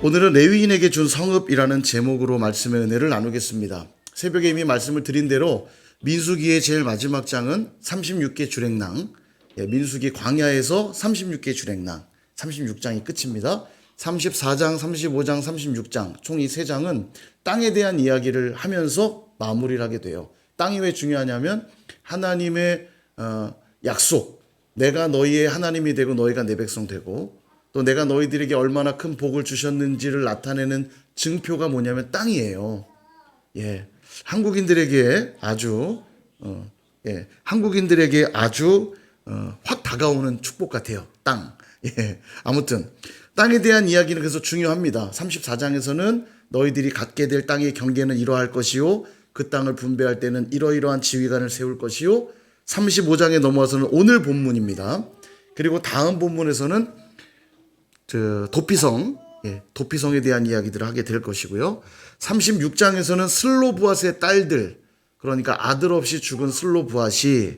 오늘은 레위인에게 준 성읍이라는 제목으로 말씀의 은혜를 나누겠습니다. 새벽에 이미 말씀을 드린 대로 민수기의 제일 마지막 장은 36개 주랭랑, 민수기 광야에서 36개 주랭랑, 36장이 끝입니다. 34장, 35장, 36장, 총 이 3장은 땅에 대한 이야기를 하면서 마무리를 하게 돼요. 땅이 왜 중요하냐면 하나님의 약속, 내가 너희의 하나님이 되고 너희가 내 백성 되고, 또 내가 너희들에게 얼마나 큰 복을 주셨는지를 나타내는 증표가 뭐냐면 땅이에요. 한국인들에게 아주 확 다가오는 축복 같아요. 땅. 아무튼 땅에 대한 이야기는 그래서 중요합니다. 34장에서는 너희들이 갖게 될 땅의 경계는 이러할 것이요, 그 땅을 분배할 때는 이러이러한 지휘관을 세울 것이요. 35장에 넘어와서는 오늘 본문입니다. 그리고 다음 본문에서는 도피성에 대한 이야기들을 하게 될 것이고요. 36장에서는 슬로브앗의 딸들, 그러니까 아들 없이 죽은 슬로브앗이,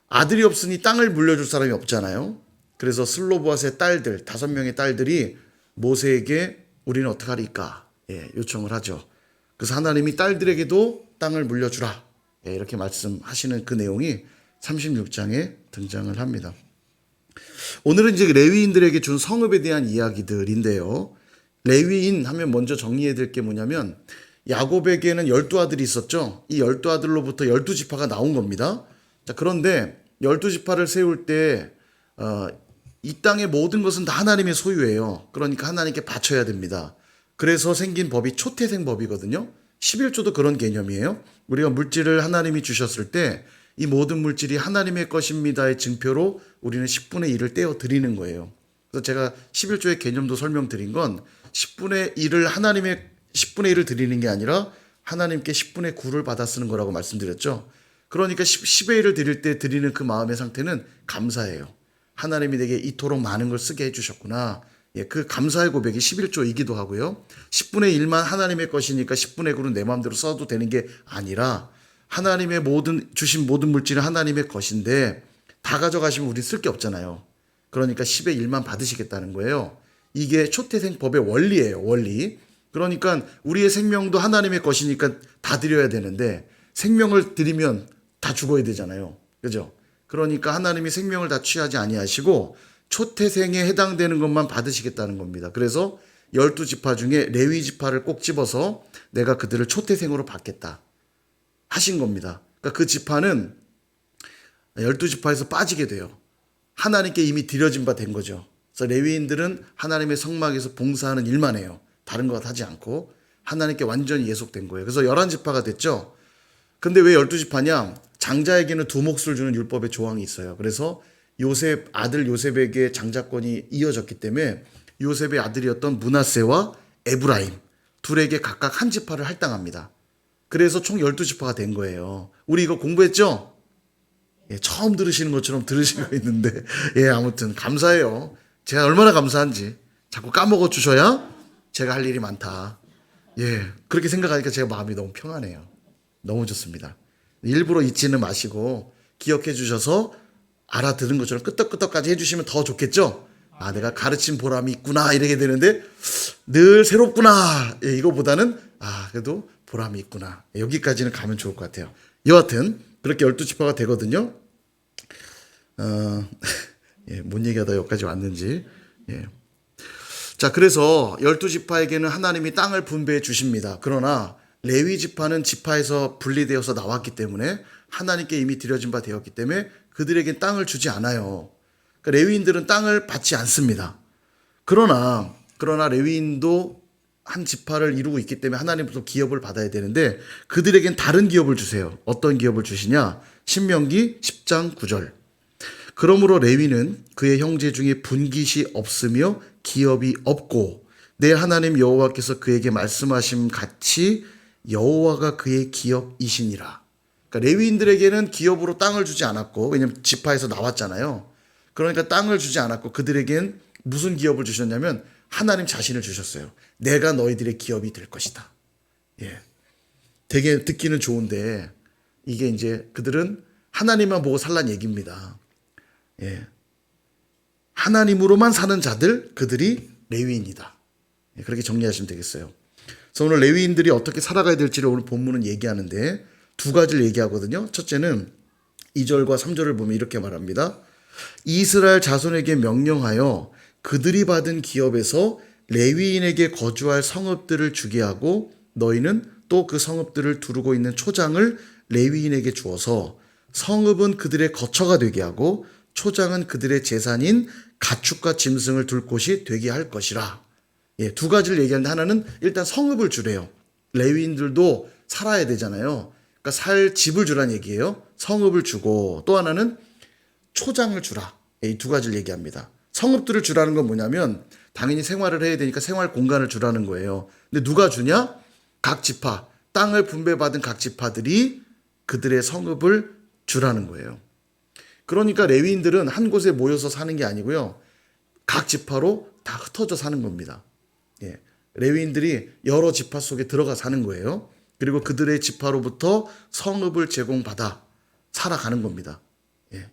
아들이 없으니 땅을 물려줄 사람이 없잖아요. 그래서 슬로브앗의 딸들, 5명의 딸들이 모세에게 우리는 어떡하리까 요청을 하죠. 그래서 하나님이 딸들에게도 땅을 물려주라 이렇게 말씀하시는 그 내용이 36장에 등장을 합니다. 오늘은 이제 레위인들에게 준 성읍에 대한 이야기들인데요. 레위인 하면 먼저 정리해야 될 게 뭐냐면, 야곱에게는 12아들이 있었죠. 이 12아들로부터 12지파가 나온 겁니다. 자, 그런데 12지파를 세울 때 이 땅의 모든 것은 다 하나님의 소유예요. 그러니까 하나님께 바쳐야 됩니다. 그래서 생긴 법이 초태생 법이거든요. 11조도 그런 개념이에요. 우리가 물질을 하나님이 주셨을 때 이 모든 물질이 하나님의 것입니다의 증표로 우리는 10분의 1을 떼어 드리는 거예요. 그래서 제가 11조의 개념도 설명드린 건 10분의 1을 하나님의 10분의 1을 드리는 게 아니라 하나님께 10분의 9를 받아 쓰는 거라고 말씀드렸죠. 그러니까 10의 1을 드릴 때 드리는 그 마음의 상태는 감사예요. 하나님이 내게 이토록 많은 걸 쓰게 해주셨구나. 그 감사의 고백이 11조이기도 하고요. 10분의 1만 하나님의 것이니까 10분의 9는 내 마음대로 써도 되는 게 아니라, 하나님의 주신 모든 물질은 하나님의 것인데 다 가져가시면 우리 쓸 게 없잖아요. 그러니까 10의 1만 받으시겠다는 거예요. 이게 초태생법의 원리예요. 원리. 그러니까 우리의 생명도 하나님의 것이니까 다 드려야 되는데, 생명을 드리면 다 죽어야 되잖아요. 그죠? 그러니까 하나님이 생명을 다 취하지 아니하시고 초태생에 해당되는 것만 받으시겠다는 겁니다. 그래서 12지파 중에 레위지파를 꼭 집어서 내가 그들을 초태생으로 받겠다 하신 겁니다. 그러니까 그 지파는 12지파에서 빠지게 돼요. 하나님께 이미 드려진 바 된 거죠. 그래서 레위인들은 하나님의 성막에서 봉사하는 일만 해요. 다른 것 하지 않고 하나님께 완전히 예속된 거예요. 그래서 11지파가 됐죠. 근데 왜 12지파냐? 장자에게는 2몫을 주는 율법의 조항이 있어요. 그래서 아들 요셉에게 장자권이 이어졌기 때문에 요셉의 아들이었던 므낫세와 에브라임 둘에게 각각 한 지파를 할당합니다. 그래서 총 12지파가 된 거예요. 우리 이거 공부했죠? 처음 들으시는 것처럼 들으시고 있는데, 아무튼 감사해요. 제가 얼마나 감사한지 자꾸 까먹어 주셔야 제가 할 일이 많다. 그렇게 생각하니까 제가 마음이 너무 평안해요. 너무 좋습니다. 일부러 잊지는 마시고 기억해 주셔서 알아들은 것처럼 끄떡끄떡까지 해주시면 더 좋겠죠? 내가 가르친 보람이 있구나 이렇게 되는데, 늘 새롭구나 이거보다는 그래도 보람이 있구나 여기까지는 가면 좋을 것 같아요. 여하튼 그렇게 12지파가 되거든요. 뭔 얘기하다 여기까지 왔는지. 자, 그래서 12지파에게는 하나님이 땅을 분배해 주십니다. 그러나 레위 지파는 지파에서 분리되어서 나왔기 때문에 하나님께 이미 드려진 바 되었기 때문에 그들에겐 땅을 주지 않아요. 그러니까 레위인들은 땅을 받지 않습니다. 그러나 레위인도 한 지파를 이루고 있기 때문에 하나님부터 기업을 받아야 되는데, 그들에겐 다른 기업을 주세요. 어떤 기업을 주시냐? 신명기 10장 9절. 그러므로 레위는 그의 형제 중에 분깃이 없으며 기업이 없고 내 하나님 여호와께서 그에게 말씀하심 같이 여호와가 그의 기업이시니라. 그러니까 레위인들에게는 기업으로 땅을 주지 않았고, 왜냐하면 지파에서 나왔잖아요. 그러니까 땅을 주지 않았고 그들에겐 무슨 기업을 주셨냐면 하나님 자신을 주셨어요. 내가 너희들의 기업이 될 것이다. 되게 듣기는 좋은데 이게 이제 그들은 하나님만 보고 살란 얘기입니다. 하나님으로만 사는 자들, 그들이 레위인이다. 그렇게 정리하시면 되겠어요. 그래서 오늘 레위인들이 어떻게 살아가야 될지를 오늘 본문은 얘기하는데 두 가지를 얘기하거든요. 첫째는 2절과 3절을 보면 이렇게 말합니다. 이스라엘 자손에게 명령하여 그들이 받은 기업에서 레위인에게 거주할 성읍들을 주게 하고 너희는 또 그 성읍들을 두르고 있는 초장을 레위인에게 주어서 성읍은 그들의 거처가 되게 하고 초장은 그들의 재산인 가축과 짐승을 둘 곳이 되게 할 것이라. 두 가지를 얘기하는데 하나는 일단 성읍을 주래요. 레위인들도 살아야 되잖아요. 그러니까 살 집을 주라는 얘기예요. 성읍을 주고 또 하나는 초장을 주라. 이 두 가지를 얘기합니다. 성읍들을 주라는 건 뭐냐면 당연히 생활을 해야 되니까 생활 공간을 주라는 거예요. 근데 누가 주냐? 각 지파, 땅을 분배받은 각 지파들이 그들의 성읍을 주라는 거예요. 그러니까 레위인들은 한 곳에 모여서 사는 게 아니고요. 각 지파로 다 흩어져 사는 겁니다. 레위인들이 여러 지파 속에 들어가 사는 거예요. 그리고 그들의 지파로부터 성읍을 제공받아 살아가는 겁니다.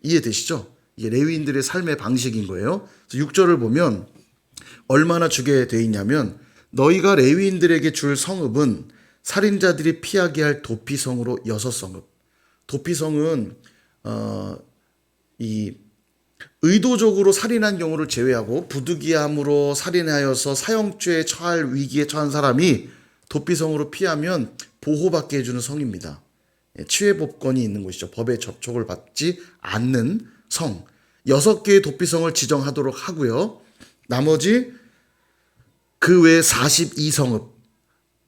이해되시죠? 이게 레위인들의 삶의 방식인 거예요. 6절을 보면 얼마나 주게 돼 있냐면 너희가 레위인들에게 줄 성읍은 살인자들이 피하게 할 도피성으로 6성읍. 도피성은 이 의도적으로 살인한 경우를 제외하고 부득이함으로 살인하여서 사형죄에 처할 위기에 처한 사람이 도피성으로 피하면 보호받게 해주는 성입니다. 치외법권이 있는 곳이죠. 법의 접촉을 받지 않는 성. 6개의 도피성을 지정하도록 하고요. 나머지 그 외 42성읍,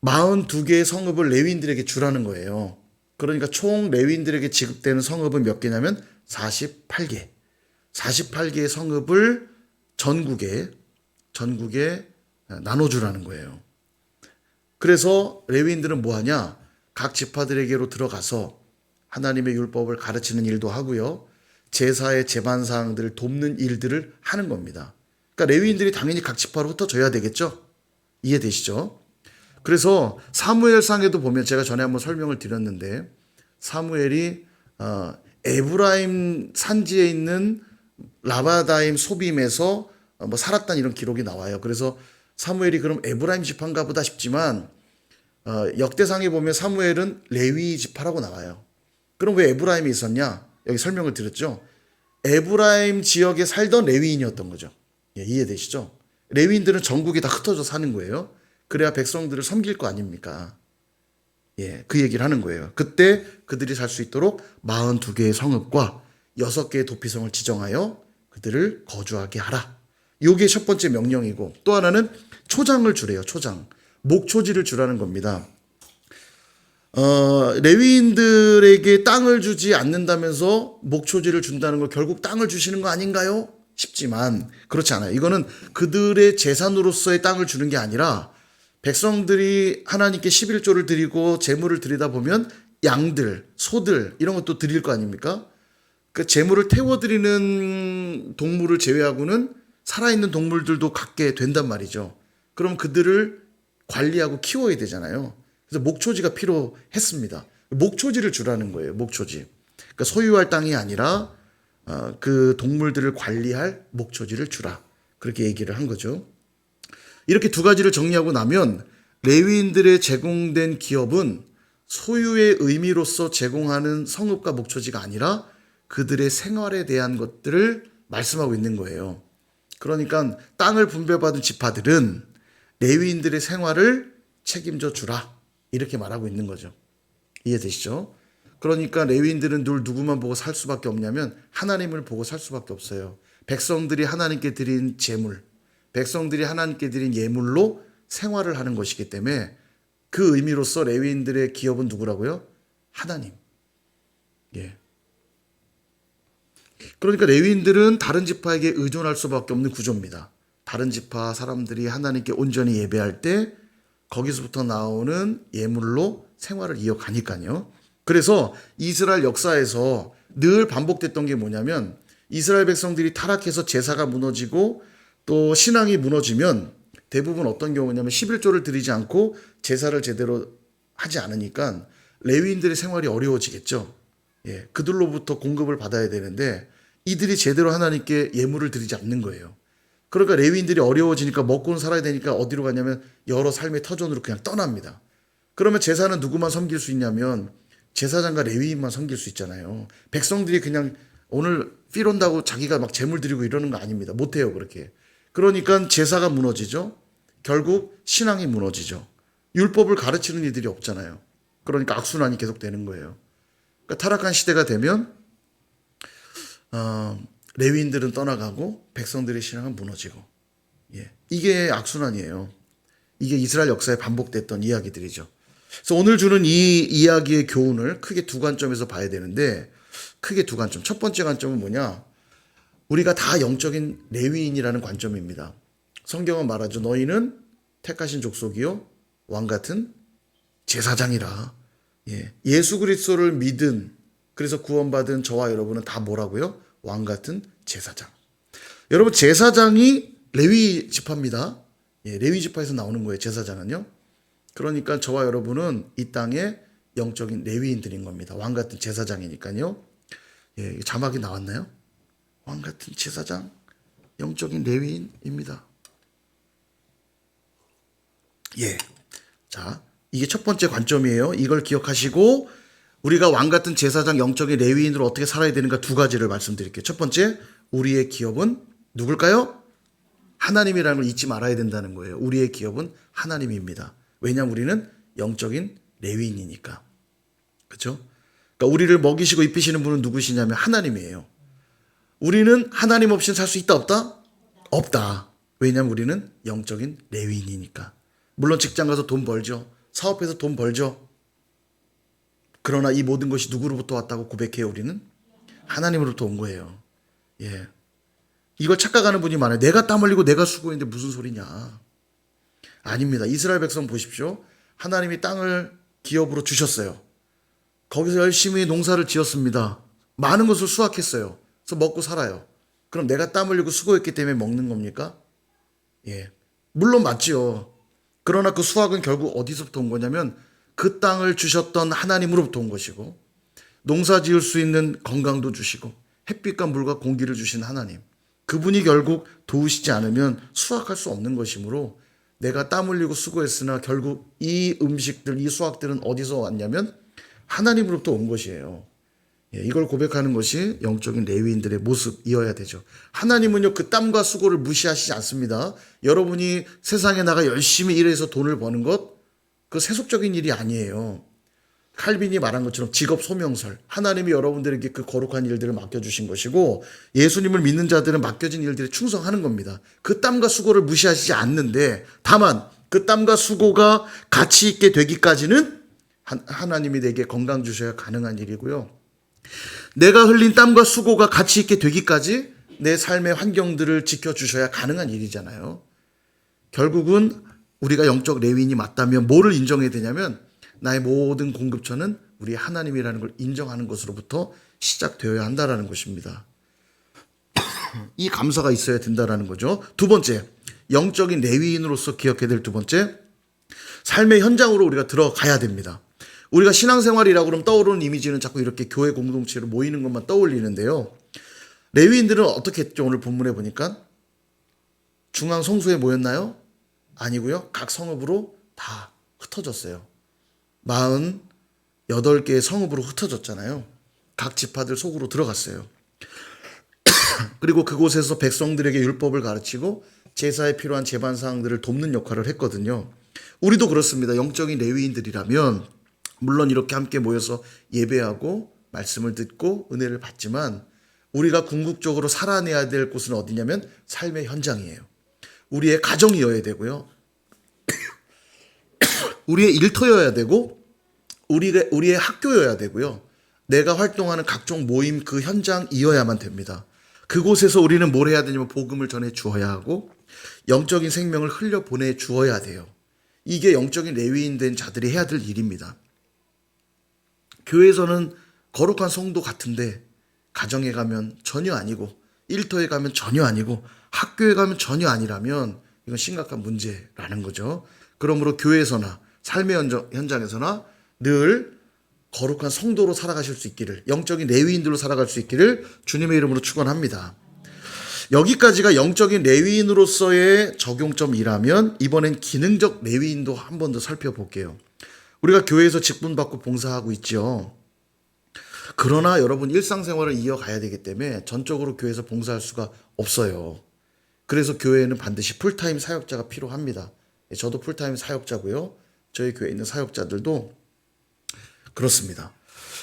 42개의 성읍을 레위인들에게 주라는 거예요. 그러니까 총 레위인들에게 지급되는 성읍은 몇 개냐면 48개. 48개의 성읍을 전국에 나눠주라는 거예요. 그래서 레위인들은 뭐하냐? 각 지파들에게로 들어가서 하나님의 율법을 가르치는 일도 하고요. 제사의 제반사항들을 돕는 일들을 하는 겁니다. 그러니까 레위인들이 당연히 각 지파로 흩어져야 되겠죠? 이해되시죠? 그래서 사무엘상에도 보면 제가 전에 한번 설명을 드렸는데 사무엘이 에브라임 산지에 있는 라바다임 소빔에서 살았다는 이런 기록이 나와요. 그래서 사무엘이 그럼 에브라임 지파인가 보다 싶지만 역대상에 보면 사무엘은 레위 지파라고 나와요. 그럼 왜 에브라임에 있었냐? 여기 설명을 드렸죠. 에브라임 지역에 살던 레위인이었던 거죠. 이해되시죠? 레위인들은 전국에 다 흩어져 사는 거예요. 그래야 백성들을 섬길 거 아닙니까? 그 얘기를 하는 거예요. 그때 그들이 살 수 있도록 42개의 성읍과 6개의 도피성을 지정하여 그들을 거주하게 하라. 이게 첫 번째 명령이고 또 하나는 초장을 주래요. 초장. 목초지를 주라는 겁니다. 레위인들에게 땅을 주지 않는다면서 목초지를 준다는 걸 결국 땅을 주시는 거 아닌가요? 싶지만 그렇지 않아요. 이거는 그들의 재산으로서의 땅을 주는 게 아니라 백성들이 하나님께 11조를 드리고 제물을 드리다 보면 양들, 소들 이런 것도 드릴 거 아닙니까? 그 제물을 태워드리는 동물을 제외하고는 살아있는 동물들도 갖게 된단 말이죠. 그럼 그들을 관리하고 키워야 되잖아요. 그래서 목초지가 필요했습니다. 목초지를 주라는 거예요. 목초지. 그러니까 소유할 땅이 아니라 그 동물들을 관리할 목초지를 주라. 그렇게 얘기를 한 거죠. 이렇게 두 가지를 정리하고 나면 레위인들의 제공된 기업은 소유의 의미로서 제공하는 성읍과 목초지가 아니라 그들의 생활에 대한 것들을 말씀하고 있는 거예요. 그러니까 땅을 분배받은 지파들은 레위인들의 생활을 책임져 주라. 이렇게 말하고 있는 거죠. 이해되시죠? 그러니까 레위인들은 늘 누구만 보고 살 수밖에 없냐면 하나님을 보고 살 수밖에 없어요. 백성들이 하나님께 드린 제물, 백성들이 하나님께 드린 예물로 생활을 하는 것이기 때문에 그 의미로서 레위인들의 기업은 누구라고요? 하나님. 그러니까 레위인들은 다른 지파에게 의존할 수밖에 없는 구조입니다. 다른 지파 사람들이 하나님께 온전히 예배할 때 거기서부터 나오는 예물로 생활을 이어가니까요. 그래서 이스라엘 역사에서 늘 반복됐던 게 뭐냐면 이스라엘 백성들이 타락해서 제사가 무너지고 또 신앙이 무너지면 대부분 어떤 경우냐면 11조를 드리지 않고 제사를 제대로 하지 않으니까 레위인들의 생활이 어려워지겠죠. 그들로부터 공급을 받아야 되는데 이들이 제대로 하나님께 예물을 드리지 않는 거예요. 그러니까 레위인들이 어려워지니까 먹고는 살아야 되니까 어디로 가냐면 여러 삶의 터전으로 그냥 떠납니다. 그러면 제사는 누구만 섬길 수 있냐면 제사장과 레위인만 섬길 수 있잖아요. 백성들이 그냥 오늘 필온다고 자기가 막 제물 드리고 이러는 거 아닙니다. 못해요 그렇게. 그러니까 제사가 무너지죠. 결국 신앙이 무너지죠. 율법을 가르치는 이들이 없잖아요. 그러니까 악순환이 계속되는 거예요. 그러니까 타락한 시대가 되면 레위인들은 떠나가고 백성들의 신앙은 무너지고, 예, 이게 악순환이에요. 이게 이스라엘 역사에 반복됐던 이야기들이죠. 그래서 오늘 주는 이 이야기의 교훈을 크게 두 관점에서 봐야 되는데, 크게 두 관점. 첫 번째 관점은 뭐냐? 우리가 다 영적인 레위인이라는 관점입니다. 성경은 말하죠. 너희는 택하신 족속이요 왕 같은 제사장이라. 예. 예수 그리스도를 믿은, 그래서 구원받은 저와 여러분은 다 뭐라고요? 왕 같은 제사장. 여러분, 제사장이 레위 지파입니다. 예, 레위 지파에서 나오는 거예요, 제사장은요. 그러니까 저와 여러분은 이 땅의 영적인 레위인들인 겁니다. 왕 같은 제사장이니까요. 예, 자막이 나왔나요? 왕 같은 제사장, 영적인 레위인입니다. 예. 자, 이게 첫 번째 관점이에요. 이걸 기억하시고 우리가 왕 같은 제사장, 영적인 레위인으로 어떻게 살아야 되는가 두 가지를 말씀드릴게요. 첫 번째, 우리의 기업은 누굴까요? 하나님이라는 걸 잊지 말아야 된다는 거예요. 우리의 기업은 하나님입니다. 왜냐하면 우리는 영적인 레위인이니까. 그렇죠? 그러니까 우리를 먹이시고 입히시는 분은 누구시냐면 하나님이에요. 우리는 하나님 없이는 살 수 있다 없다? 없다. 왜냐하면 우리는 영적인 레위인이니까. 물론 직장 가서 돈 벌죠. 사업해서 돈 벌죠. 그러나 이 모든 것이 누구로부터 왔다고 고백해요, 우리는? 하나님으로부터 온 거예요. 예. 이걸 착각하는 분이 많아요. 내가 땀 흘리고 내가 수고했는데 무슨 소리냐. 아닙니다. 이스라엘 백성 보십시오. 하나님이 땅을 기업으로 주셨어요. 거기서 열심히 농사를 지었습니다. 많은 것을 수확했어요. 그래서 먹고 살아요. 그럼 내가 땀 흘리고 수고했기 때문에 먹는 겁니까? 예. 물론 맞지요. 그러나 그 수확은 결국 어디서부터 온 거냐면 그 땅을 주셨던 하나님으로부터 온 것이고, 농사 지을 수 있는 건강도 주시고 햇빛과 물과 공기를 주신 하나님, 그분이 결국 도우시지 않으면 수확할 수 없는 것이므로 내가 땀 흘리고 수고했으나 결국 이 음식들, 이 수확들은 어디서 왔냐면 하나님으로부터 온 것이에요. 예, 이걸 고백하는 것이 영적인 레위인들의 모습이어야 되죠. 하나님은요, 그 땀과 수고를 무시하시지 않습니다. 여러분이 세상에 나가 열심히 일해서 돈을 버는 것, 그 세속적인 일이 아니에요. 칼빈이 말한 것처럼 직업 소명설, 하나님이 여러분들에게 그 거룩한 일들을 맡겨주신 것이고 예수님을 믿는 자들은 맡겨진 일들에 충성하는 겁니다. 그 땀과 수고를 무시하시지 않는데, 다만 그 땀과 수고가 가치 있게 되기까지는 하나님이 내게 건강 주셔야 가능한 일이고요. 내가 흘린 땀과 수고가 가치 있게 되기까지 내 삶의 환경들을 지켜주셔야 가능한 일이잖아요. 결국은 우리가 영적 레위인이 맞다면 뭐를 인정해야 되냐면 나의 모든 공급처는 우리 하나님이라는 걸 인정하는 것으로부터 시작되어야 한다는 것입니다. 이 감사가 있어야 된다는 거죠. 두 번째, 영적인 레위인으로서 기억해야 될 두 번째, 삶의 현장으로 우리가 들어가야 됩니다. 우리가 신앙생활이라고 그러면 떠오르는 이미지는 자꾸 이렇게 교회 공동체로 모이는 것만 떠올리는데요. 레위인들은 어떻게 했죠? 오늘 본문에 보니까 중앙 성소에 모였나요? 아니고요. 각 성읍으로 다 흩어졌어요. 48개의 성읍으로 흩어졌잖아요. 각 지파들 속으로 들어갔어요. 그리고 그곳에서 백성들에게 율법을 가르치고 제사에 필요한 제반 사항들을 돕는 역할을 했거든요. 우리도 그렇습니다. 영적인 레위인들이라면 물론 이렇게 함께 모여서 예배하고 말씀을 듣고 은혜를 받지만 우리가 궁극적으로 살아내야 될 곳은 어디냐면 삶의 현장이에요. 우리의 가정이어야 되고요. 우리의 일터여야 되고 우리의 학교여야 되고요. 내가 활동하는 각종 모임 그 현장이어야만 됩니다. 그곳에서 우리는 뭘 해야 되냐면 복음을 전해 주어야 하고 영적인 생명을 흘려보내 주어야 돼요. 이게 영적인 레위인 된 자들이 해야 될 일입니다. 교회에서는 거룩한 성도 같은데 가정에 가면 전혀 아니고 일터에 가면 전혀 아니고 학교에 가면 전혀 아니라면 이건 심각한 문제라는 거죠. 그러므로 교회에서나 삶의 현장에서나 늘 거룩한 성도로 살아가실 수 있기를, 영적인 레위인들로 살아갈 수 있기를 주님의 이름으로 축원합니다. 여기까지가 영적인 레위인으로서의 적용점이라면 이번엔 기능적 레위인도 한 번 더 살펴볼게요. 우리가 교회에서 직분받고 봉사하고 있죠. 그러나 여러분 일상생활을 이어가야 되기 때문에 전적으로 교회에서 봉사할 수가 없어요. 그래서 교회에는 반드시 풀타임 사역자가 필요합니다. 저도 풀타임 사역자고요. 저희 교회에 있는 사역자들도 그렇습니다.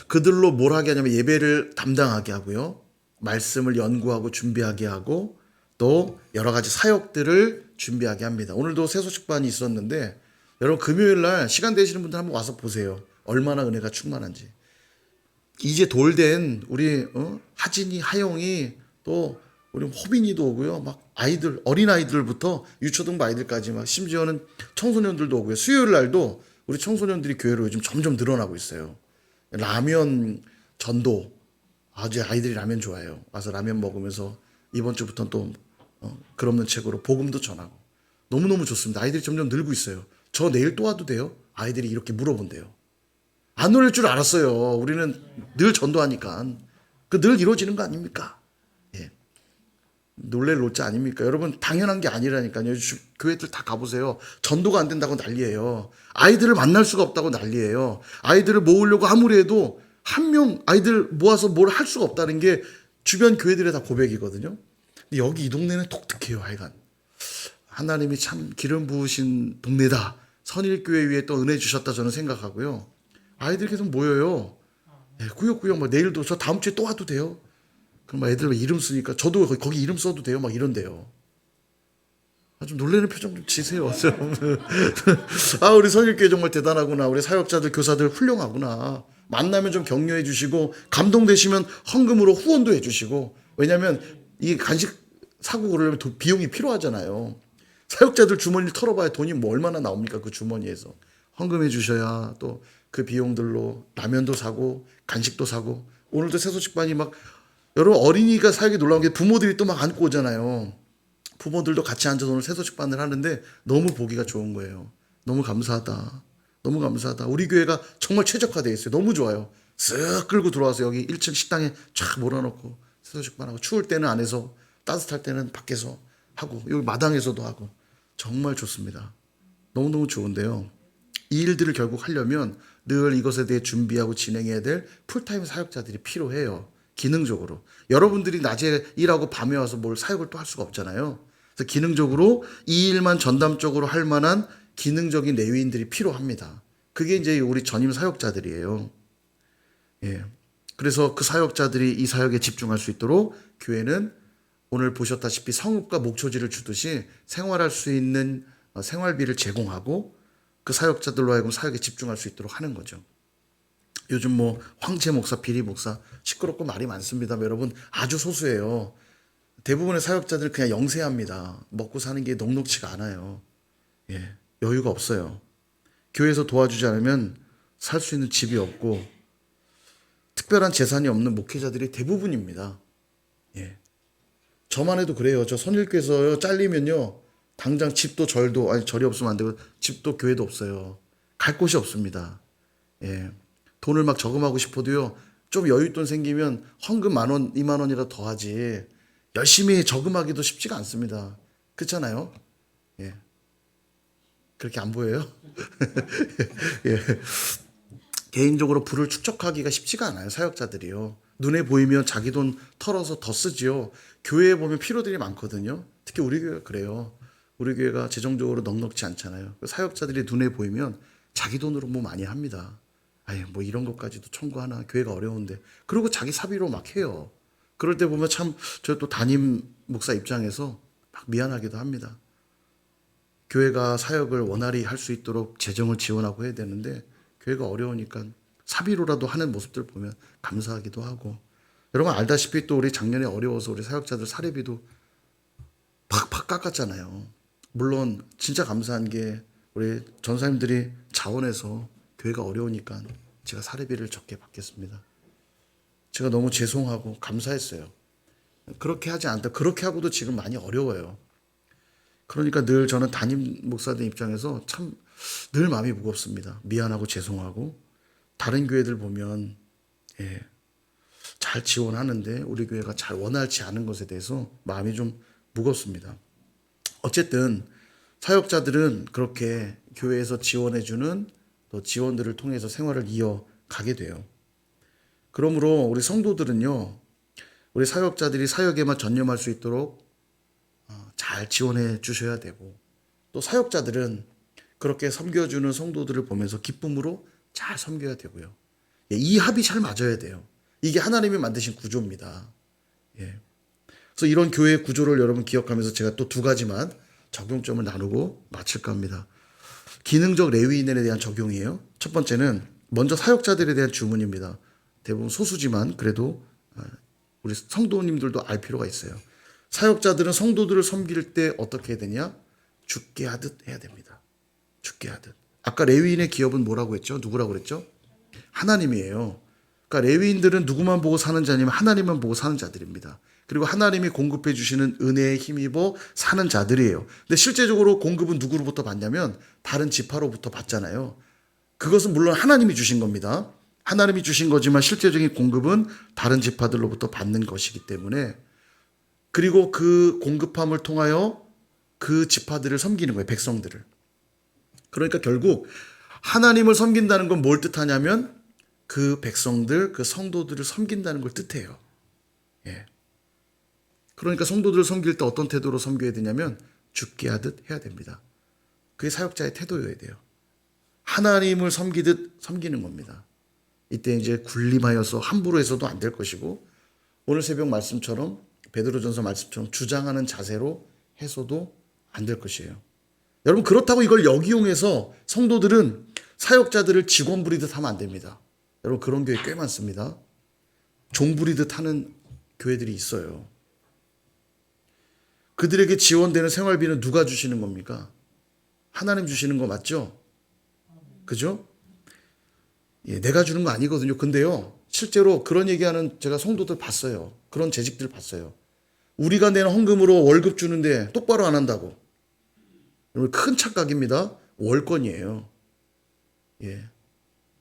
그들로 뭘 하게 하냐면 예배를 담당하게 하고요. 말씀을 연구하고 준비하게 하고 또 여러 가지 사역들을 준비하게 합니다. 오늘도 새소식반이 있었는데 여러분 금요일 날 시간 되시는 분들 한번 와서 보세요. 얼마나 은혜가 충만한지. 이제 돌된 우리 하진이, 하영이 또 우리 호빈이도 오고요. 막 아이들, 어린 아이들부터 유초등부 아이들까지 막 심지어는 청소년들도 오고요. 수요일 날도 우리 청소년들이 교회로 요즘 점점 늘어나고 있어요. 라면 전도. 아주 아이들이 라면 좋아해요. 와서 라면 먹으면서 이번 주부터는 또 글 없는 책으로 복음도 전하고. 너무너무 좋습니다. 아이들이 점점 늘고 있어요. 저 내일 또 와도 돼요? 아이들이 이렇게 물어본대요. 안 놀랄 줄 알았어요. 우리는 늘 전도하니까. 그 늘 이루어지는 거 아닙니까? 예. 놀랄 노자 아닙니까? 여러분 당연한 게 아니라니까요. 교회들 다 가보세요. 전도가 안 된다고 난리예요. 아이들을 만날 수가 없다고 난리예요. 아이들을 모으려고 아무리 해도 한 명 아이들 모아서 뭘 할 수가 없다는 게 주변 교회들의 다 고백이거든요. 근데 여기 이 동네는 독특해요. 하여간 하나님이 참 기름 부으신 동네다. 선일교회 위에 또 은혜 주셨다 저는 생각하고요. 아이들 계속 모여요. 네, 꾸역꾸역 막 내일도 저 다음 주에 또 와도 돼요. 그럼 막 애들 이름 쓰니까 저도 거기 이름 써도 돼요. 막 이런데요. 좀 놀라는 표정 좀 지세요. 아, 우리 선일교회 정말 대단하구나. 우리 사역자들, 교사들 훌륭하구나. 만나면 좀 격려해 주시고 감동되시면 헌금으로 후원도 해 주시고. 왜냐하면 이 간식 사고 그러려면 비용이 필요하잖아요. 사역자들 주머니를 털어봐야 돈이 뭐 얼마나 나옵니까? 그 주머니에서. 헌금해 주셔야 또 그 비용들로 라면도 사고 간식도 사고. 오늘도 새소식반이 막 여러분 어린이가 사역이 놀라운 게 부모들이 또 막 안고 오잖아요. 부모들도 같이 앉아서 오늘 새소식반을 하는데 너무 보기가 좋은 거예요. 너무 감사하다. 너무 감사하다. 우리 교회가 정말 최적화되어 있어요. 너무 좋아요. 쓱 끌고 들어와서 여기 1층 식당에 쫙 몰아놓고 새소식반하고 추울 때는 안에서 따뜻할 때는 밖에서 하고 여기 마당에서도 하고 정말 좋습니다. 너무너무 좋은데요. 이 일들을 결국 하려면 늘 이것에 대해 준비하고 진행해야 될 풀타임 사역자들이 필요해요. 기능적으로. 여러분들이 낮에 일하고 밤에 와서 뭘 사역을 또 할 수가 없잖아요. 그래서 기능적으로 이 일만 전담적으로 할 만한 기능적인 레위인들이 필요합니다. 그게 이제 우리 전임 사역자들이에요. 예. 그래서 그 사역자들이 이 사역에 집중할 수 있도록 교회는 오늘 보셨다시피 성읍과 목초지를 주듯이 생활할 수 있는 생활비를 제공하고 그 사역자들로 하여금 사역에 집중할 수 있도록 하는 거죠. 요즘 뭐 황제 목사, 비리 목사 시끄럽고 말이 많습니다. 여러분 아주 소수예요. 대부분의 사역자들은 그냥 영세합니다. 먹고 사는 게 녹록치가 않아요. 예, 여유가 없어요. 교회에서 도와주지 않으면 살 수 있는 집이 없고 특별한 재산이 없는 목회자들이 대부분입니다. 예, 저만 해도 그래요. 저 선일교에서 잘리면요. 당장 집도 절도 아니 절이 없으면 안 되고 집도 교회도 없어요. 갈 곳이 없습니다. 예. 돈을 막 저금하고 싶어도요. 좀 여윳돈 생기면 헌금 10,000원, 20,000원이라도 더 하지. 열심히 저금하기도 쉽지가 않습니다. 그렇잖아요? 예. 그렇게 안 보여요? 예. 개인적으로 부를 축적하기가 쉽지가 않아요. 사역자들이요. 눈에 보이면 자기 돈 털어서 더 쓰지요. 교회에 보면 필요들이 많거든요. 특히 우리 교회가 그래요. 우리 교회가 재정적으로 넉넉지 않잖아요. 사역자들이 눈에 보이면 자기 돈으로 뭐 많이 합니다. 아유, 뭐 이런 것까지도 청구하나 교회가 어려운데. 그리고 자기 사비로 막 해요. 그럴 때 보면 참 저 또 담임 목사 입장에서 막 미안하기도 합니다. 교회가 사역을 원활히 할 수 있도록 재정을 지원하고 해야 되는데 교회가 어려우니까 사비로라도 하는 모습들 보면 감사하기도 하고. 여러분 알다시피 또 우리 작년에 어려워서 우리 사역자들 사례비도 팍팍 깎았잖아요. 물론 진짜 감사한 게 우리 전사님들이 자원해서 교회가 어려우니까 제가 사례비를 적게 받겠습니다. 제가 너무 죄송하고 감사했어요. 그렇게 하지 않다. 그렇게 하고도 지금 많이 어려워요. 그러니까 늘 저는 담임 목사들 입장에서 참 늘 마음이 무겁습니다. 미안하고 죄송하고 다른 교회들 보면 예, 잘 지원하는데 우리 교회가 잘 원활치 않은 것에 대해서 마음이 좀 무겁습니다. 어쨌든 사역자들은 그렇게 교회에서 지원해주는 또 지원들을 통해서 생활을 이어가게 돼요. 그러므로 우리 성도들은요, 우리 사역자들이 사역에만 전념할 수 있도록 잘 지원해 주셔야 되고, 또 사역자들은 그렇게 섬겨주는 성도들을 보면서 기쁨으로 잘 섬겨야 되고요. 이 합이 잘 맞아야 돼요. 이게 하나님이 만드신 구조입니다. 예. 그래서 이런 교회 구조를 여러분 기억하면서 제가 또 두 가지만 적용점을 나누고 마칠까 합니다. 기능적 레위인에 대한 적용이에요. 첫 번째는 먼저 사역자들에 대한 주문입니다. 대부분 소수지만 그래도 우리 성도님들도 알 필요가 있어요. 사역자들은 성도들을 섬길 때 어떻게 해야 되냐? 죽게 하듯 해야 됩니다. 죽게 하듯. 아까 레위인의 기업은 뭐라고 했죠? 누구라고 그랬죠? 하나님이에요. 그러니까 레위인들은 누구만 보고 사는 자냐면 하나님만 보고 사는 자들입니다. 그리고 하나님이 공급해 주시는 은혜에 힘입어 사는 자들이에요. 근데 실제적으로 공급은 누구로부터 받냐면 다른 지파로부터 받잖아요. 그것은 물론 하나님이 주신 겁니다. 하나님이 주신 거지만 실제적인 공급은 다른 지파들로부터 받는 것이기 때문에, 그리고 그 공급함을 통하여 그 지파들을 섬기는 거예요. 백성들을. 그러니까 결국 하나님을 섬긴다는 건 뭘 뜻하냐면 그 백성들, 그 성도들을 섬긴다는 걸 뜻해요. 예. 그러니까 성도들을 섬길 때 어떤 태도로 섬겨야 되냐면 죽게 하듯 해야 됩니다. 그게 사역자의 태도여야 돼요. 하나님을 섬기듯 섬기는 겁니다. 이때 이제 군림하여서 함부로 해서도 안 될 것이고, 오늘 새벽 말씀처럼 베드로전서 말씀처럼 주장하는 자세로 해서도 안 될 것이에요. 여러분, 그렇다고 이걸 역이용해서 성도들은 사역자들을 직원 부리듯 하면 안 됩니다. 여러분, 그런 교회 꽤 많습니다. 종 부리듯 하는 교회들이 있어요. 그들에게 지원되는 생활비는 누가 주시는 겁니까? 하나님 주시는 거 맞죠? 그죠? 예, 내가 주는 거 아니거든요. 근데요, 실제로 그런 얘기하는 제가 성도들 봤어요. 그런 재직들 봤어요. 우리가 내는 헌금으로 월급 주는데 똑바로 안 한다고. 여러분, 큰 착각입니다. 월권이에요. 예.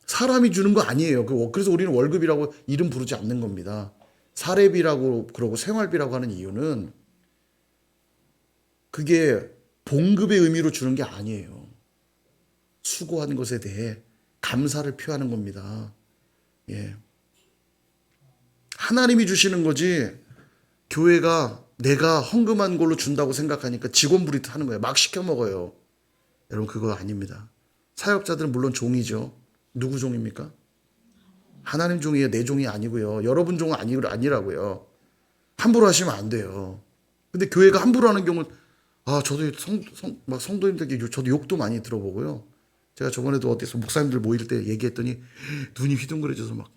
사람이 주는 거 아니에요. 그래서 우리는 월급이라고 이름 부르지 않는 겁니다. 사례비라고 그러고 생활비라고 하는 이유는 그게 봉급의 의미로 주는 게 아니에요. 수고한 것에 대해 감사를 표하는 겁니다. 예. 하나님이 주시는 거지, 교회가 내가 헌금한 걸로 준다고 생각하니까 직원 부리듯 하는 거예요. 막 시켜 먹어요. 여러분, 그거 아닙니다. 사역자들은 물론 종이죠. 누구 종입니까? 하나님 종이에요. 내 종이 아니고요. 여러분 종은 아니라고요. 함부로 하시면 안 돼요. 근데 교회가 함부로 하는 경우는, 저도 막 성도님들께 저도 욕도 많이 들어보고요. 제가 저번에도 어디서 목사님들 모일 때 얘기했더니 눈이 휘둥그레져서 막,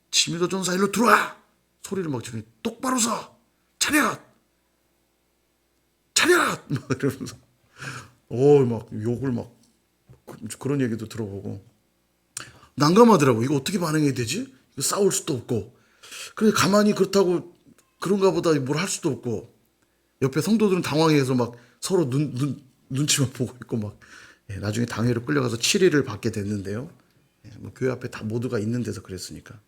지미도 전사 일로 들어와! 소리를 막 지르니, 똑바로 서! 차렷! 차렷! 막 이러면서 막 욕을 막, 그런 얘기도 들어보고 난감하더라고. 이거 어떻게 반응해야 되지? 이거 싸울 수도 없고, 그래 가만히 그렇다고 그런가 보다 뭘 할 수도 없고, 옆에 성도들은 당황해서 막 서로 눈치만 보고 있고 막, 나중에 당회로 끌려가서 7일을 받게 됐는데요. 뭐 교회 앞에 다 모두가 있는 데서 그랬으니까.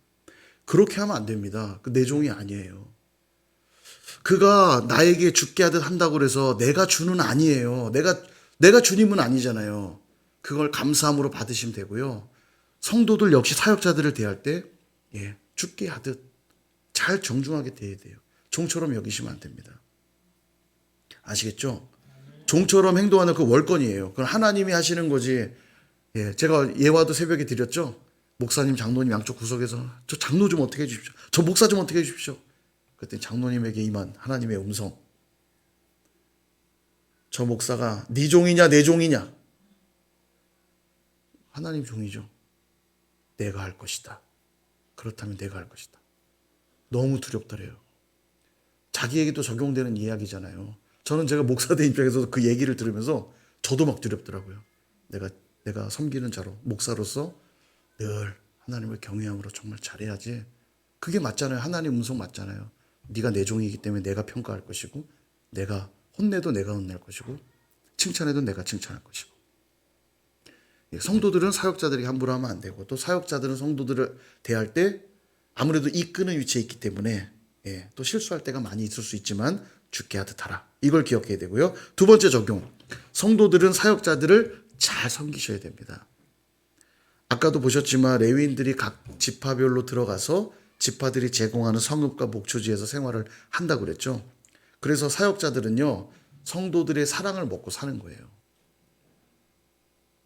그렇게 하면 안 됩니다. 그 내 종이 아니에요. 그가 나에게 죽게 하듯 한다고 그래서 내가 주는 아니에요. 내가 주님은 아니잖아요. 그걸 감사함으로 받으시면 되고요. 성도들 역시 사역자들을 대할 때 죽게 하듯 잘 정중하게 대해야 돼요. 종처럼 여기시면 안 됩니다. 아시겠죠? 종처럼 행동하는 그 월권이에요. 그건 하나님이 하시는 거지. 제가 예화도 새벽에 드렸죠. 목사님, 장로님 양쪽 구석에서 저 장로 좀 어떻게 해주십시오. 저 목사 좀 어떻게 해주십시오. 그랬더니 장로님에게 임한 하나님의 음성. 저 목사가 네 종이냐 내 종이냐. 하나님 종이죠. 내가 할 것이다. 그렇다면 내가 할 것이다. 너무 두렵더래요. 자기에게도 적용되는 이야기잖아요. 저는 제가 목사된 입장에서 그 얘기를 들으면서 저도 막 두렵더라고요. 내가 섬기는 자로, 목사로서 늘 하나님을 경외함으로 정말 잘해야지. 그게 맞잖아요. 하나님 음성 맞잖아요. 네가 내 종이기 때문에 내가 평가할 것이고, 내가 혼내도 내가 혼낼 것이고, 칭찬해도 내가 칭찬할 것이고. 성도들은 사역자들에게 함부로 하면 안 되고, 또 사역자들은 성도들을 대할 때 아무래도 이끄는 위치에 있기 때문에 또 실수할 때가 많이 있을 수 있지만 주께 하듯 하라. 이걸 기억해야 되고요. 두 번째 적용. 성도들은 사역자들을 잘 섬기셔야 됩니다. 아까도 보셨지만 레위인들이 각 지파별로 들어가서 지파들이 제공하는 성읍과 목초지에서 생활을 한다고 그랬죠. 그래서 사역자들은요, 성도들의 사랑을 먹고 사는 거예요.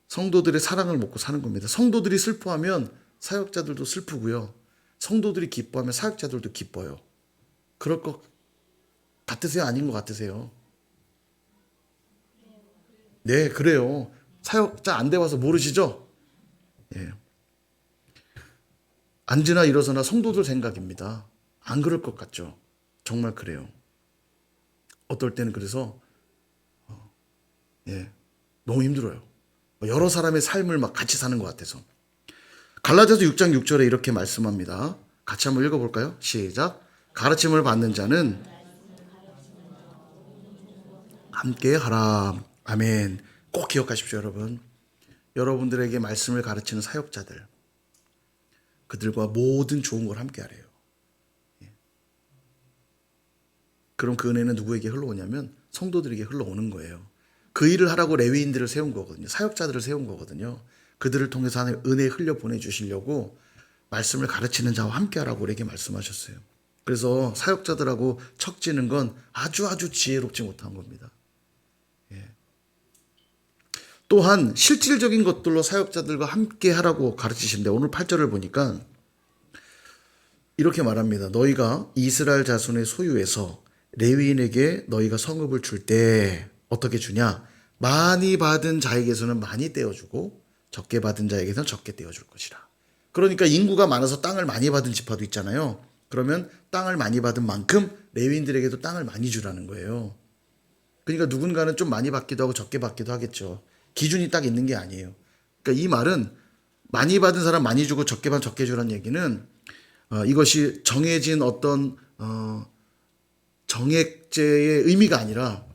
성도들의 사랑을 먹고 사는 겁니다. 성도들이 슬퍼하면 사역자들도 슬프고요. 성도들이 기뻐하면 사역자들도 기뻐요. 그럴 것 같으세요? 아닌 것 같으세요? 네, 그래요. 사역자 안 돼 와서 모르시죠? 예. 앉으나 일어서나 성도들 생각입니다. 안 그럴 것 같죠? 정말 그래요. 어떨 때는 그래서 너무 힘들어요. 여러 사람의 삶을 막 같이 사는 것 같아서. 갈라디아서 6장 6절에 이렇게 말씀합니다. 같이 한번 읽어볼까요? 시작. 가르침을 받는 자는 함께 하라. 아멘. 꼭 기억하십시오, 여러분. 여러분들에게 말씀을 가르치는 사역자들, 그들과 모든 좋은 걸 함께 하래요. 그럼 그 은혜는 누구에게 흘러오냐면 성도들에게 흘러오는 거예요. 그 일을 하라고 레위인들을 세운 거거든요. 사역자들을 세운 거거든요. 그들을 통해서 하나님 은혜 흘려 보내주시려고 말씀을 가르치는 자와 함께 하라고 우리에게 말씀하셨어요. 그래서 사역자들하고 척지는 건 아주 지혜롭지 못한 겁니다. 또한 실질적인 것들로 사역자들과 함께 하라고 가르치신데 오늘 8절을 보니까 이렇게 말합니다. 너희가 이스라엘 자손의 소유에서 레위인에게 너희가 성읍을 줄 때 어떻게 주냐? 많이 받은 자에게서는 많이 떼어주고 적게 받은 자에게서는 적게 떼어줄 것이라. 그러니까 인구가 많아서 땅을 많이 받은 지파도 있잖아요. 그러면 땅을 많이 받은 만큼 레위인들에게도 땅을 많이 주라는 거예요. 그러니까 누군가는 좀 많이 받기도 하고 적게 받기도 하겠죠. 기준이 딱 있는 게 아니에요. 그러니까 이 말은 많이 받은 사람 많이 주고 적게 받은 적게 주라는 얘기는 이것이 정해진 어떤 정액제의 의미가 아니라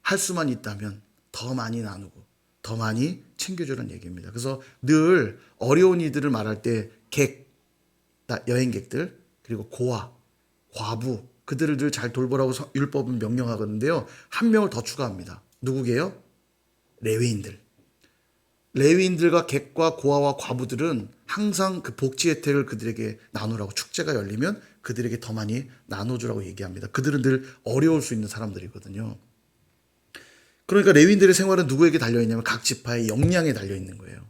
할 수만 있다면 더 많이 나누고 더 많이 챙겨주라는 얘기입니다. 그래서 늘 어려운 이들을 말할 때 여행객들, 그리고 고아, 과부, 그들을 늘 잘 돌보라고 율법은 명령하거든요. 한 명을 더 추가합니다. 누구게요? 레위인들. 레위인들과 객과 고아와 과부들은 항상 그 복지 혜택을 그들에게 나누라고, 축제가 열리면 그들에게 더 많이 나눠주라고 얘기합니다. 그들은 늘 어려울 수 있는 사람들이거든요. 그러니까 레위인들의 생활은 누구에게 달려있냐면 각 지파의 역량에 달려있는 거예요.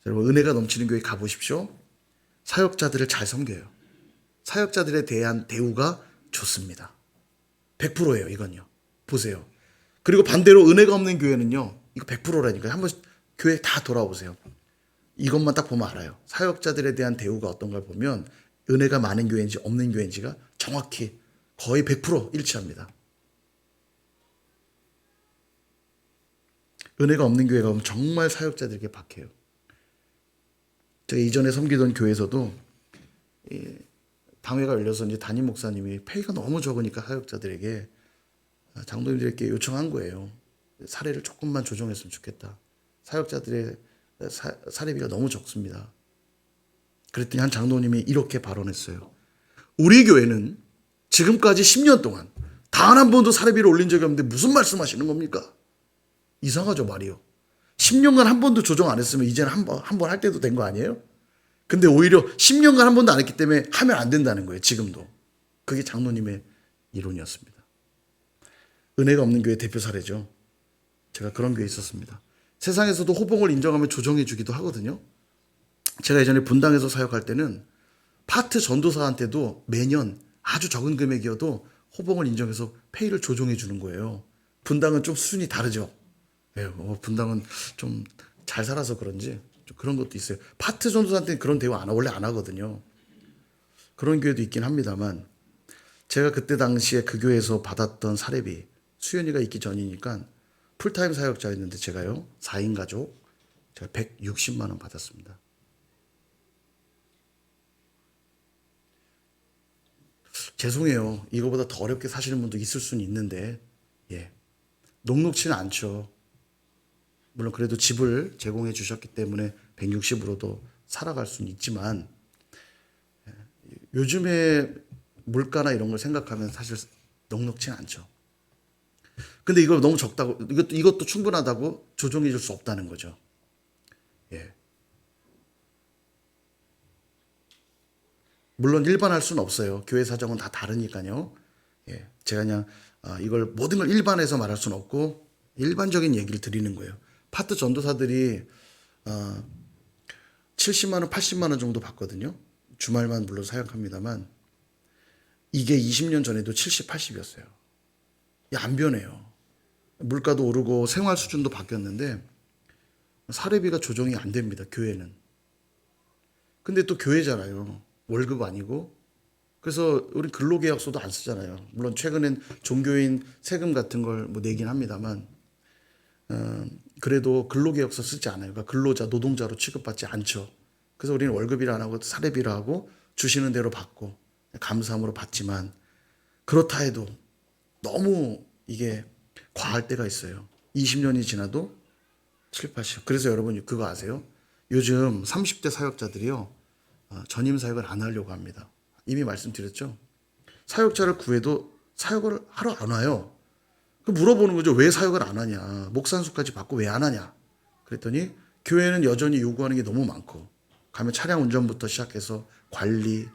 여러분, 은혜가 넘치는 교회 가보십시오. 사역자들을 잘 섬겨요. 사역자들에 대한 대우가 좋습니다. 100%예요, 이건요. 보세요. 그리고 반대로 은혜가 없는 교회는요, 이거 100%라니까요. 한번 교회 다 돌아오세요. 이것만 딱 보면 알아요. 사역자들에 대한 대우가 어떤 걸 보면 은혜가 많은 교회인지 없는 교회인지가 정확히 거의 100% 일치합니다. 은혜가 없는 교회가 보면 정말 사역자들에게 박해요. 제가 이전에 섬기던 교회에서도 당회가 열려서 이제 담임 목사님이 페이가 너무 적으니까 사역자들에게 장로님들에게 요청한 거예요. 사례를 조금만 조정했으면 좋겠다. 사역자들의 사례비가 너무 적습니다. 그랬더니 한 장로님이 이렇게 발언했어요. 우리 교회는 지금까지 10년 동안 단 한 번도 사례비를 올린 적이 없는데 무슨 말씀하시는 겁니까? 이상하죠, 말이요. 10년간 한 번도 조정 안 했으면 이제는 한 번 할 때도 된 거 아니에요? 근데 오히려 10년간 한 번도 안 했기 때문에 하면 안 된다는 거예요, 지금도. 그게 장로님의 이론이었습니다. 은혜가 없는 교회 대표 사례죠. 제가 그런 교회에 있었습니다. 세상에서도 호봉을 인정하면 조정해 주기도 하거든요. 제가 예전에 분당에서 사역할 때는 파트 전도사한테도 매년 아주 적은 금액이어도 호봉을 인정해서 페이를 조정해 주는 거예요. 분당은 좀 수준이 다르죠. 분당은 좀 잘 살아서 그런지 좀 그런 것도 있어요. 파트 전도사한테는 그런 대우 원래 안 하거든요. 그런 교회도 있긴 합니다만 제가 그때 당시에 그 교회에서 받았던 사례비, 수연이가 있기 전이니까 풀타임 사역자였는데 제가요, 4인 가족, 제가 160만 원 받았습니다. 죄송해요. 이거보다 더 어렵게 사시는 분도 있을 수는 있는데, 녹록치는 않죠. 물론 그래도 집을 제공해 주셨기 때문에 160으로도 살아갈 수는 있지만, 요즘에 물가나 이런 걸 생각하면 사실 넉넉치는 않죠. 근데 이걸 너무 적다고, 이것도 충분하다고 조정해 줄 수 없다는 거죠. 예. 물론 일반할 수는 없어요. 교회 사정은 다 다르니까요. 예. 제가 그냥 이걸 모든 걸 일반해서 말할 수는 없고 일반적인 얘기를 드리는 거예요. 파트 전도사들이 70만 원, 80만 원 정도 받거든요. 주말만 물론 사역합니다만 이게 20년 전에도 70, 80이었어요. 안 변해요. 물가도 오르고 생활 수준도 바뀌었는데 사례비가 조정이 안 됩니다. 교회는. 근데 또 교회잖아요. 월급 아니고. 그래서 우리 근로계약서도 안 쓰잖아요. 물론 최근엔 종교인 세금 같은 걸 뭐 내긴 합니다만 그래도 근로계약서 쓰지 않아요. 그러니까 근로자, 노동자로 취급받지 않죠. 그래서 우리는 월급이라 안 하고 사례비라 하고 주시는 대로 받고 감사함으로 받지만 그렇다 해도 너무 이게 과할 때가 있어요. 20년이 지나도 7, 80. 그래서 여러분 그거 아세요? 요즘 30대 사역자들이요. 전임 사역을 안 하려고 합니다. 이미 말씀드렸죠. 사역자를 구해도 사역을 하러 안 와요. 물어보는 거죠. 왜 사역을 안 하냐. 목산수까지 받고 왜 안 하냐. 그랬더니 교회는 여전히 요구하는 게 너무 많고 가면 차량 운전부터 시작해서 관리,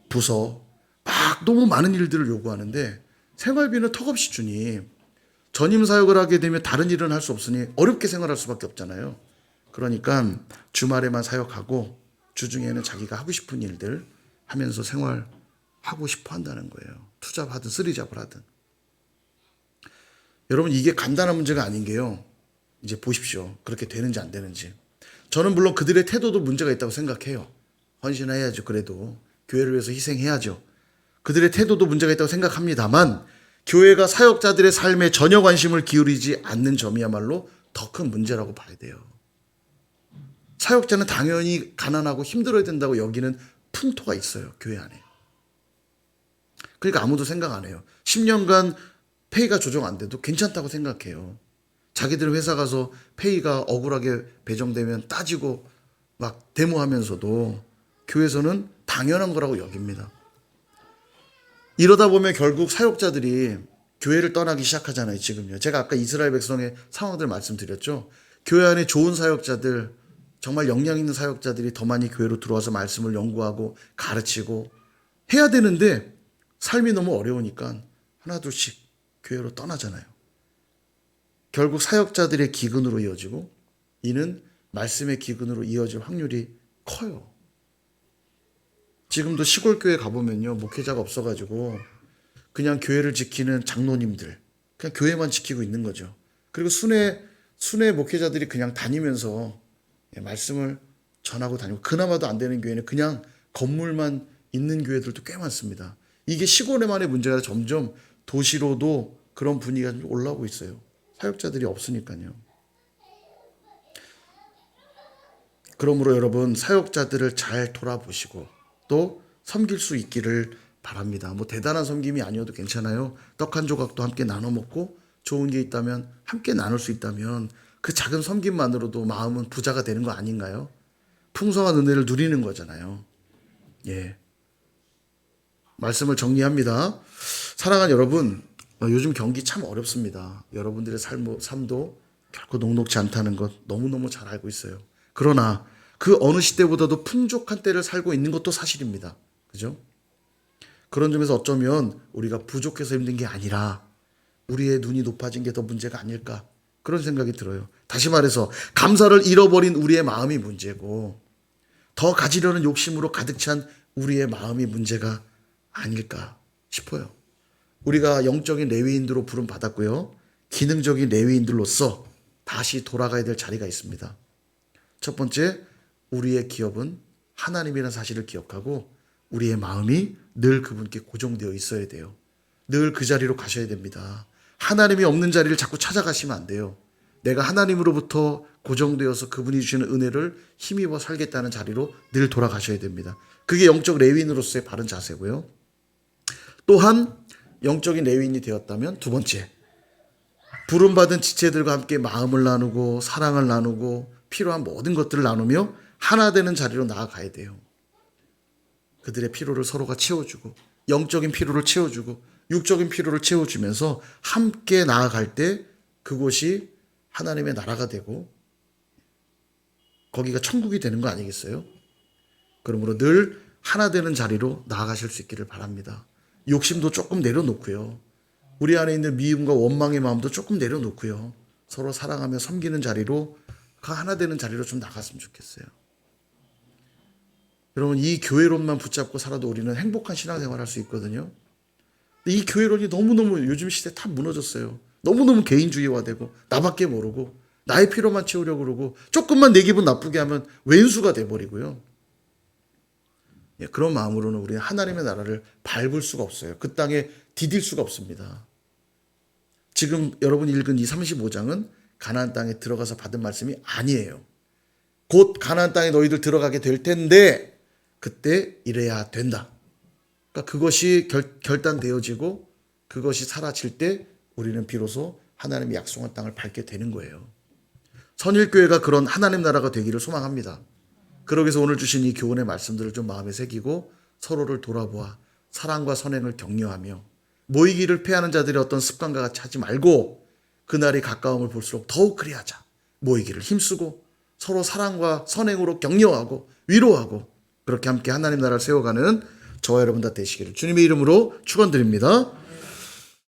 부서 막 너무 많은 일들을 요구하는데 생활비는 턱없이 주니 전임 사역을 하게 되면 다른 일은 할 수 없으니 어렵게 생활할 수밖에 없잖아요. 그러니까 주말에만 사역하고 주중에는 자기가 하고 싶은 일들 하면서 생활하고 싶어 한다는 거예요. 투잡하든 쓰리잡을 하든. 여러분 이게 간단한 문제가 아닌 게요. 이제 보십시오. 그렇게 되는지 안 되는지. 저는 물론 그들의 태도도 문제가 있다고 생각해요. 헌신해야죠. 그래도 교회를 위해서 희생해야죠. 그들의 태도도 문제가 있다고 생각합니다만 교회가 사역자들의 삶에 전혀 관심을 기울이지 않는 점이야말로 더 큰 문제라고 봐야 돼요. 사역자는 당연히 가난하고 힘들어야 된다고 여기는 풍토가 있어요. 교회 안에. 그러니까 아무도 생각 안 해요. 10년간 페이가 조정 안 돼도 괜찮다고 생각해요. 자기들 회사 가서 페이가 억울하게 배정되면 따지고 막 데모하면서도 교회에서는 당연한 거라고 여깁니다. 이러다 보면 결국 사역자들이 교회를 떠나기 시작하잖아요. 지금요. 제가 아까 이스라엘 백성의 상황들 말씀드렸죠. 교회 안에 좋은 사역자들, 정말 역량 있는 사역자들이 더 많이 교회로 들어와서 말씀을 연구하고 가르치고 해야 되는데 삶이 너무 어려우니까 하나둘씩 교회로 떠나잖아요. 결국 사역자들의 기근으로 이어지고 이는 말씀의 기근으로 이어질 확률이 커요. 지금도 시골 교회 가보면요. 목회자가 없어가지고 그냥 교회를 지키는 장로님들 그냥 교회만 지키고 있는 거죠. 그리고 순회 목회자들이 그냥 다니면서 말씀을 전하고 다니고 그나마도 안 되는 교회는 그냥 건물만 있는 교회들도 꽤 많습니다. 이게 시골에만의 문제가 점점 도시로도 그런 분위기가 좀 올라오고 있어요. 사역자들이 없으니까요. 그러므로 여러분 사역자들을 잘 돌아보시고 또 섬길 수 있기를 바랍니다. 뭐 대단한 섬김이 아니어도 괜찮아요. 떡 한 조각도 함께 나눠 먹고 좋은 게 있다면 함께 나눌 수 있다면 그 작은 섬김만으로도 마음은 부자가 되는 거 아닌가요? 풍성한 은혜를 누리는 거잖아요. 예. 말씀을 정리합니다. 사랑하는 여러분, 요즘 경기 참 어렵습니다. 여러분들의 삶도 결코 녹록지 않다는 것 너무너무 잘 알고 있어요. 그러나 그 어느 시대보다도 풍족한 때를 살고 있는 것도 사실입니다. 그죠? 그런 점에서 어쩌면 우리가 부족해서 힘든 게 아니라 우리의 눈이 높아진 게 더 문제가 아닐까 그런 생각이 들어요. 다시 말해서 감사를 잃어버린 우리의 마음이 문제고 더 가지려는 욕심으로 가득 찬 우리의 마음이 문제가 아닐까 싶어요. 우리가 영적인 레위인들로 부름 받았고요. 기능적인 레위인들로서 다시 돌아가야 될 자리가 있습니다. 첫 번째, 우리의 기업은 하나님이라는 사실을 기억하고 우리의 마음이 늘 그분께 고정되어 있어야 돼요. 늘 그 자리로 가셔야 됩니다. 하나님이 없는 자리를 자꾸 찾아가시면 안 돼요. 내가 하나님으로부터 고정되어서 그분이 주시는 은혜를 힘입어 살겠다는 자리로 늘 돌아가셔야 됩니다. 그게 영적 레위인으로서의 바른 자세고요. 또한 영적인 레위인이 되었다면 두 번째, 부름받은 지체들과 함께 마음을 나누고 사랑을 나누고 필요한 모든 것들을 나누며 하나 되는 자리로 나아가야 돼요. 그들의 필요를 서로가 채워주고 영적인 필요를 채워주고 육적인 필요를 채워주면서 함께 나아갈 때 그곳이 하나님의 나라가 되고 거기가 천국이 되는 거 아니겠어요? 그러므로 늘 하나 되는 자리로 나아가실 수 있기를 바랍니다. 욕심도 조금 내려놓고요. 우리 안에 있는 미움과 원망의 마음도 조금 내려놓고요. 서로 사랑하며 섬기는 자리로 그 하나 되는 자리로 좀 나갔으면 좋겠어요. 여러분 이 교회론만 붙잡고 살아도 우리는 행복한 신앙생활 할 수 있거든요. 근데 이 교회론이 너무너무 요즘 시대에 다 무너졌어요. 너무너무 개인주의화되고 나밖에 모르고 나의 필요만 채우려고 그러고 조금만 내 기분 나쁘게 하면 왼수가 돼버리고요. 그런 마음으로는 우리는 하나님의 나라를 밟을 수가 없어요. 그 땅에 디딜 수가 없습니다. 지금 여러분이 읽은 이 35장은 가나안 땅에 들어가서 받은 말씀이 아니에요. 곧 가나안 땅에 너희들 들어가게 될 텐데 그때 이래야 된다. 그러니까 그것이 결단되어지고 그것이 사라질 때 우리는 비로소 하나님의 약속한 땅을 밟게 되는 거예요. 선일교회가 그런 하나님 나라가 되기를 소망합니다. 그러기 위해서 오늘 주신 이 교훈의 말씀들을 좀 마음에 새기고 서로를 돌아보아 사랑과 선행을 격려하며 모이기를 패하는 자들의 어떤 습관과 같이 하지 말고 그날이 가까움을 볼수록 더욱 그리하자. 모이기를 힘쓰고 서로 사랑과 선행으로 격려하고 위로하고 그렇게 함께 하나님 나라를 세워가는 저와 여러분 다 되시기를 주님의 이름으로 축원드립니다.